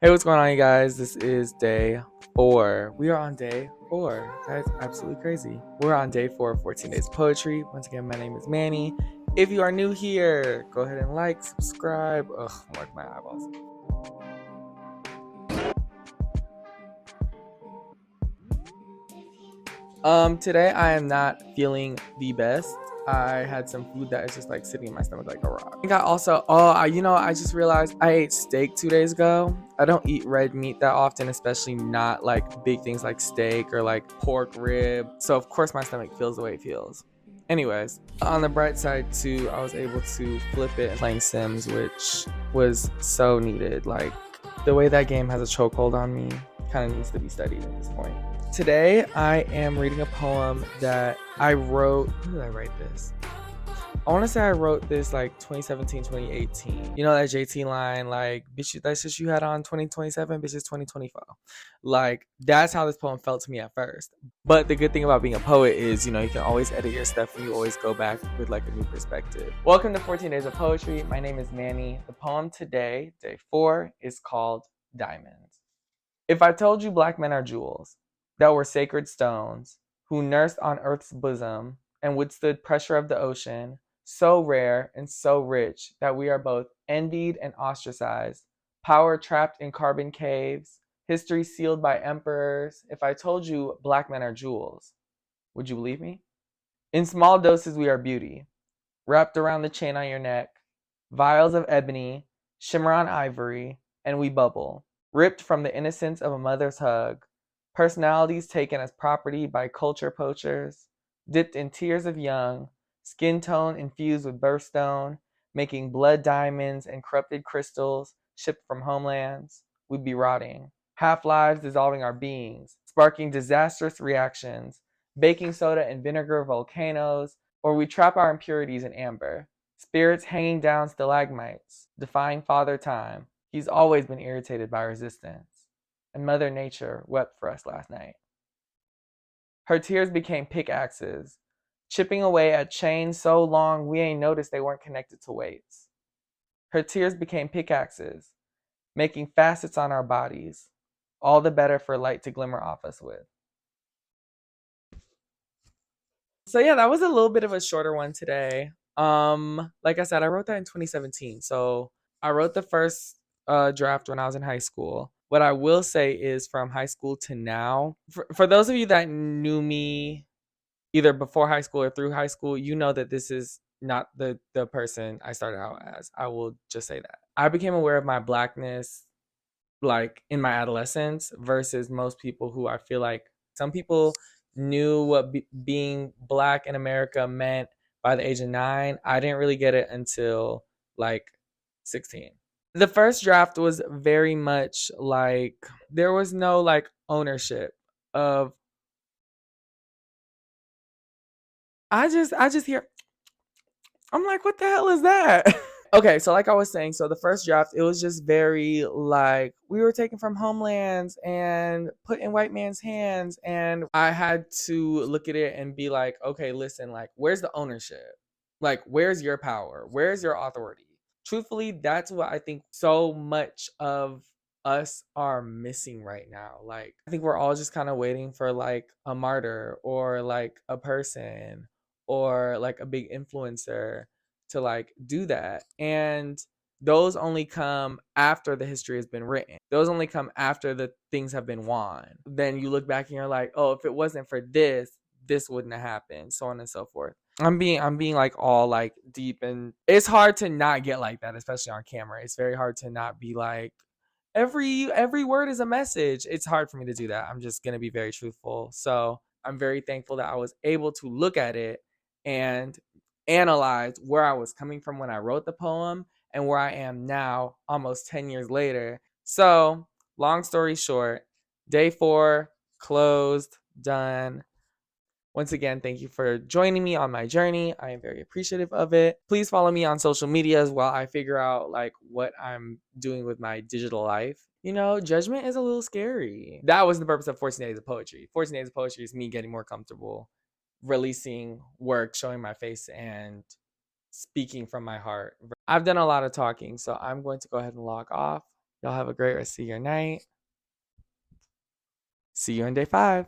Hey, what's going on, you guys? This is day 4. We are on day 4. That's absolutely crazy. We're on day 4 of 14 Days of Poetry. Once again, my name is Manny. If you are new here, go ahead and like, subscribe. Ugh, mark my eyeballs. Today I am not feeling the best. I had some food that is just like sitting in my stomach like a rock. I think I just realized I ate steak 2 days ago. I don't eat red meat that often, especially not like big things like steak or like pork rib. So of course my stomach feels the way it feels. Anyways, on the bright side too, I was able to flip it playing Sims, which was so needed. Like the way that game has a chokehold on me kind of needs to be studied at this point. Today, I am reading a poem that I wrote. When did I write this? I want to say I wrote this like 2017, 2018. You know that JT line, like, bitch, that's just you had on 2027, bitch, it's 2024. Like, that's how this poem felt to me at first. But the good thing about being a poet is, you can always edit your stuff and you always go back with like a new perspective. Welcome to 14 Days of Poetry. My name is Manny. The poem today, day 4, is called Diamonds. If I told you black men are jewels, that were sacred stones, who nursed on earth's bosom and withstood pressure of the ocean, so rare and so rich that we are both envied and ostracized, power trapped in carbon caves, history sealed by emperors. If I told you black men are jewels, would you believe me? In small doses, we are beauty, wrapped around the chain on your neck, vials of ebony, shimmer on ivory, and we bubble, ripped from the innocence of a mother's hug, personalities taken as property by culture poachers, dipped in tears of young, skin tone infused with birthstone, making blood diamonds and corrupted crystals shipped from homelands, we'd be rotting. Half-lives dissolving our beings, sparking disastrous reactions, baking soda and vinegar volcanoes, or we trap our impurities in amber. Spirits hanging down stalagmites, defying Father Time. He's always been irritated by resistance. And Mother Nature wept for us last night. Her tears became pickaxes, chipping away at chains so long we ain't noticed they weren't connected to weights. Her tears became pickaxes, making facets on our bodies, all the better for light to glimmer off us with. So yeah, that was a little bit of a shorter one today. Like I said, I wrote that in 2017. So I wrote the first draft when I was in high school. What I will say is from high school to now, for those of you that knew me either before high school or through high school, you know that this is not the person I started out as. I will just say that. I became aware of my blackness like in my adolescence versus most people who I feel like some people knew what being black in America meant by the age of 9. I didn't really get it until like 16. The first draft was very much like there was no like ownership of I just hear I'm like, what the hell is that? Okay, so like I was saying, so the first draft, it was just very like we were taken from homelands and put in white man's hands. And I had to look at it and be like, okay, listen, like, where's the ownership? Like, where's your power? Where's your authority? Truthfully, that's what I think so much of us are missing right now. Like, I think we're all just kind of waiting for like a martyr or like a person or like a big influencer to like do that. And those only come after the history has been written. Those only come after the things have been won. Then you look back and you're like, oh, if it wasn't for this, this wouldn't have happened, so on and so forth. I'm being like all like deep, and it's hard to not get like that, especially on camera. It's very hard to not be like every word is a message. It's hard for me to do that. I'm just gonna be very truthful. So I'm very thankful that I was able to look at it and analyze where I was coming from when I wrote the poem and where I am now, almost 10 years later. So, long story short, day 4 closed, done. Once again, thank you for joining me on my journey. I am very appreciative of it. Please follow me on social media as well. I figure out like what I'm doing with my digital life. Judgment is a little scary. That was the purpose of 14 Days of Poetry. 14 Days of Poetry is me getting more comfortable releasing work, showing my face, and speaking from my heart. I've done a lot of talking, so I'm going to go ahead and log off. Y'all have a great rest of your night. See you on day 5.